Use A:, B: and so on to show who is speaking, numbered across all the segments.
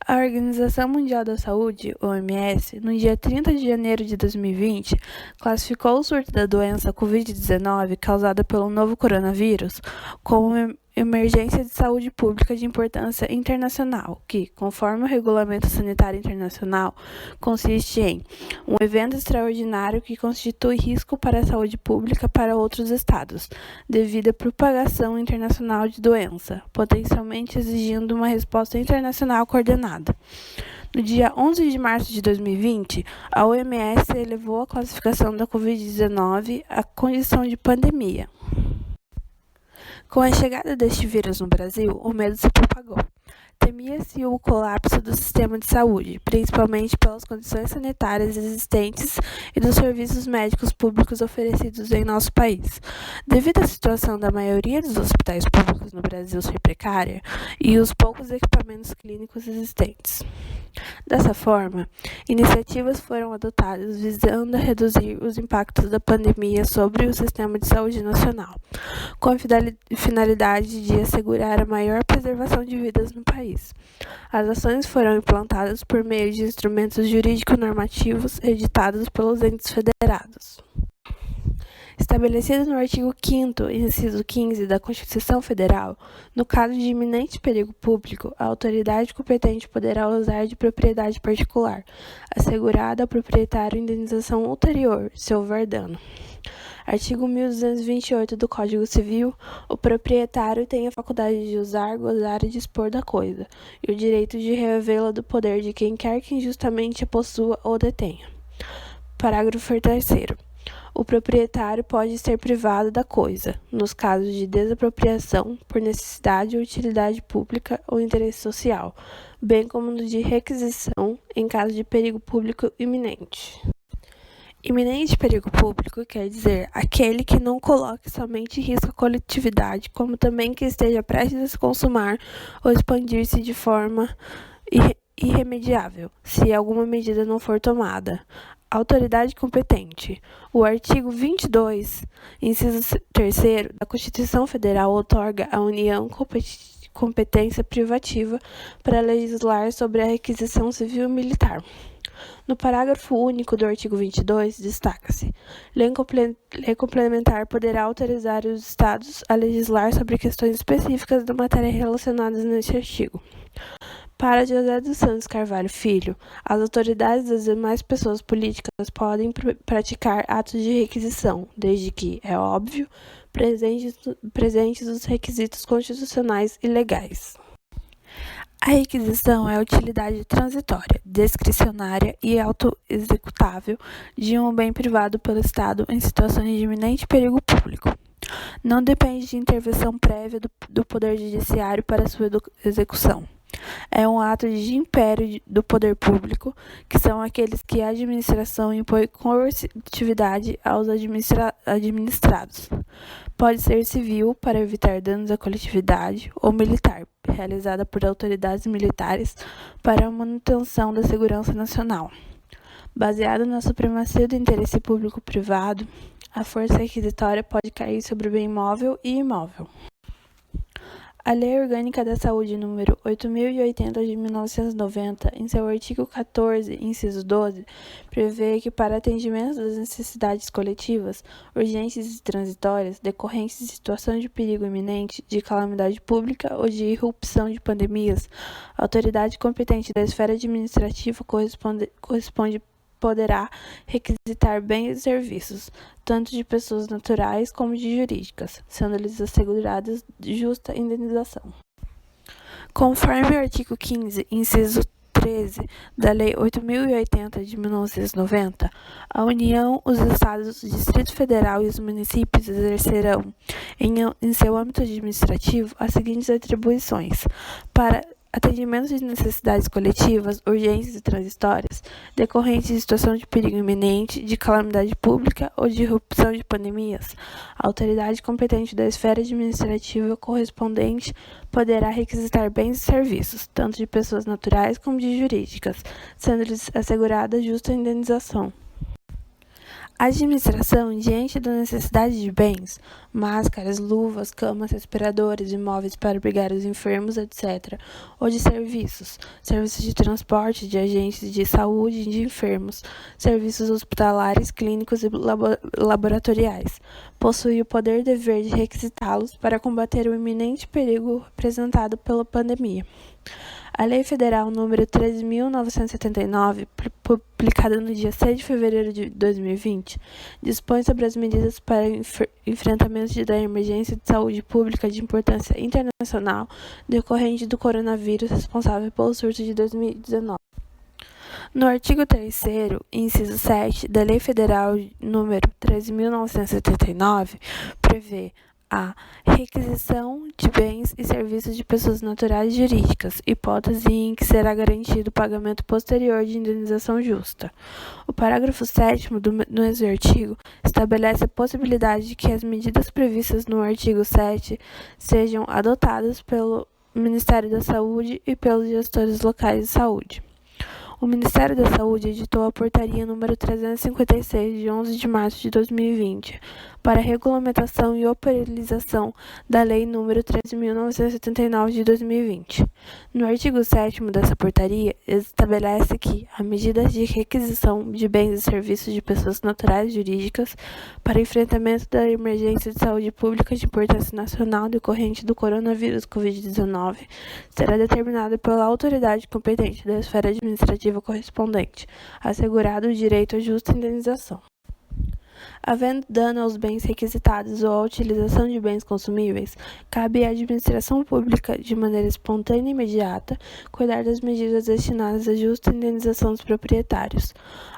A: A Organização Mundial da Saúde, OMS, no dia 30 de janeiro de 2020, classificou o surto da doença Covid-19 causada pelo novo coronavírus como uma emergência de saúde pública de importância internacional, que, conforme o Regulamento Sanitário Internacional, consiste em um evento extraordinário que constitui risco para a saúde pública para outros estados, devido à propagação internacional de doença, potencialmente exigindo uma resposta internacional coordenada. No dia 11 de março de 2020, a OMS elevou a classificação da Covid-19 à condição de pandemia. Com a chegada deste vírus no Brasil, o medo se propagou. Temia-se o colapso do sistema de saúde, principalmente pelas condições sanitárias existentes e dos serviços médicos públicos oferecidos em nosso país. Devido à situação da maioria dos hospitais públicos no Brasil ser precária e os poucos equipamentos clínicos existentes. Dessa forma, iniciativas foram adotadas visando reduzir os impactos da pandemia sobre o sistema de saúde nacional, com a finalidade de assegurar a maior preservação de vidas no país. As ações foram implantadas por meio de instrumentos jurídico-normativos editados pelos entes federados. Estabelecido no artigo 5º, inciso 15 da Constituição Federal, no caso de iminente perigo público, a autoridade competente poderá usar de propriedade particular, assegurada ao proprietário indenização ulterior, se houver dano. Artigo 1228 do Código Civil, o proprietário tem a faculdade de usar, gozar e dispor da coisa, e o direito de revê-la do poder de quem quer que injustamente a possua ou detenha. Parágrafo 3º. O proprietário pode ser privado da coisa, nos casos de desapropriação por necessidade ou utilidade pública ou interesse social, bem como no de requisição em caso de perigo público iminente. Iminente perigo público quer dizer aquele que não coloque somente em risco a coletividade, como também que esteja prestes a se consumar ou expandir-se de forma irremediável, se alguma medida não for tomada. Autoridade competente. O artigo 22, inciso 3º da Constituição Federal outorga à União competência privativa para legislar sobre a requisição civil e militar. No parágrafo único do artigo 22, destaca-se: lei complementar poderá autorizar os Estados a legislar sobre questões específicas da matéria relacionadas neste artigo. Para José dos Santos Carvalho Filho, as autoridades das demais pessoas políticas podem praticar atos de requisição, desde que, é óbvio, presentes os requisitos constitucionais e legais. A requisição é a utilidade transitória, discricionária e autoexecutável de um bem privado pelo Estado em situações de iminente perigo público. Não depende de intervenção prévia do Poder Judiciário para sua execução. É um ato de império do poder público, que são aqueles que a administração impõe coercitividade aos administrados. Pode ser civil, para evitar danos à coletividade, ou militar, realizada por autoridades militares para a manutenção da segurança nacional. Baseado na supremacia do interesse público-privado, a força requisitória pode cair sobre o bem móvel e imóvel. A Lei Orgânica da Saúde nº 8.080 de 1990, em seu artigo 14, inciso 12, prevê que para atendimento das necessidades coletivas, urgentes e transitórias, decorrentes de situação de perigo iminente, de calamidade pública ou de irrupção de pandemias, a autoridade competente da esfera administrativa poderá requisitar bens e serviços, tanto de pessoas naturais como de jurídicas, sendo-lhes asseguradas justa indenização. Conforme o artigo 15, inciso 13 da Lei 8.080 de 1990, a União, os Estados, o Distrito Federal e os municípios exercerão, em seu âmbito administrativo, as seguintes atribuições: para atendimento de necessidades coletivas, urgentes e transitórias, decorrentes de situação de perigo iminente, de calamidade pública ou de irrupção de pandemias, a autoridade competente da esfera administrativa correspondente poderá requisitar bens e serviços, tanto de pessoas naturais como de jurídicas, sendo-lhes assegurada justa indenização. A administração, diante da necessidade de bens, máscaras, luvas, camas, respiradores, imóveis para abrigar os enfermos, etc., ou de serviços de transporte de agentes de saúde e de enfermos, serviços hospitalares, clínicos e laboratoriais, possui o poder e dever de requisitá-los para combater o iminente perigo representado pela pandemia. A Lei Federal nº 13.979, publicada no dia 6 de fevereiro de 2020, dispõe sobre as medidas para enfrentamento da emergência de saúde pública de importância internacional decorrente do coronavírus responsável pelo surto de 2019. No artigo 3º, inciso 7, da Lei Federal nº 13.979, prevê a requisição de bens e serviços de pessoas naturais e jurídicas, hipótese em que será garantido o pagamento posterior de indenização justa. O parágrafo 7º do mesmo artigo estabelece a possibilidade de que as medidas previstas no artigo 7 sejam adotadas pelo Ministério da Saúde e pelos gestores locais de saúde. O Ministério da Saúde editou a Portaria número 356, de 11 de março de 2020, para a regulamentação e operacionalização da Lei número 13.979 de 2020. No artigo 7º dessa portaria, estabelece que a medida de requisição de bens e serviços de pessoas naturais e jurídicas para enfrentamento da emergência de saúde pública de importância nacional decorrente do coronavírus Covid-19 será determinada pela autoridade competente da esfera administrativa correspondente, assegurado o direito à justa indenização. Havendo dano aos bens requisitados ou à utilização de bens consumíveis, cabe à administração pública, de maneira espontânea e imediata, cuidar das medidas destinadas à justa indenização dos proprietários.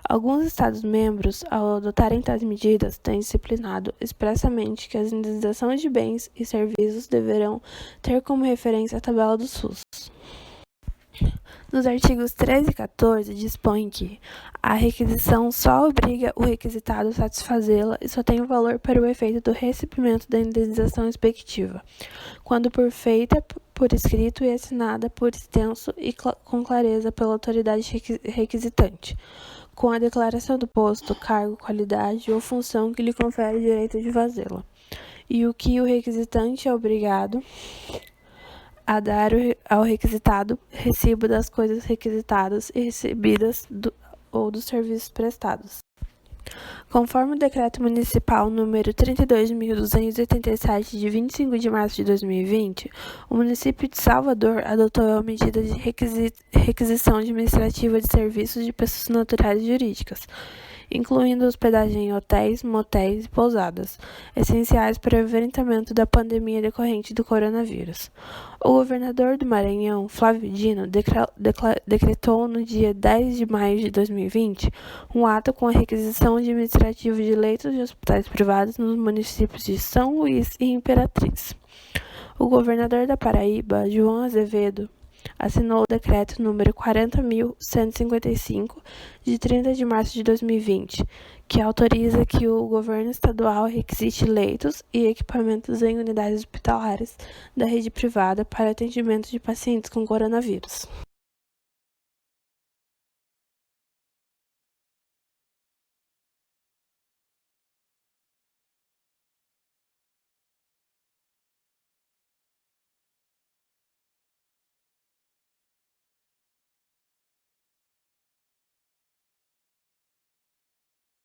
A: Alguns Estados-membros, ao adotarem tais medidas, têm disciplinado expressamente que as indenizações de bens e serviços deverão ter como referência a tabela do SUS. Nos artigos 13 e 14, dispõe que a requisição só obriga o requisitado a satisfazê-la e só tem o valor para o efeito do recebimento da indenização respectiva, quando por feita por escrito e assinada por extenso e com clareza pela autoridade requisitante, com a declaração do posto, cargo, qualidade ou função que lhe confere o direito de fazê-la, e o que o requisitante é obrigado a dar ao requisitado recibo das coisas requisitadas e recebidas ou dos serviços prestados. Conforme o Decreto Municipal número 32.287, de 25 de março de 2020, o município de Salvador adotou a medida de requisição administrativa de serviços de pessoas naturais e jurídicas, incluindo hospedagem em hotéis, motéis e pousadas, essenciais para o enfrentamento da pandemia decorrente do coronavírus. O governador do Maranhão, Flávio Dino, decretou no dia 10 de maio de 2020 um ato com a requisição administrativa de leitos de hospitais privados nos municípios de São Luís e Imperatriz. O governador da Paraíba, João Azevedo, assinou o decreto número 40.155, de 30 de março de 2020, que autoriza que o governo estadual requisite leitos e equipamentos em unidades hospitalares da rede privada para atendimento de pacientes com coronavírus.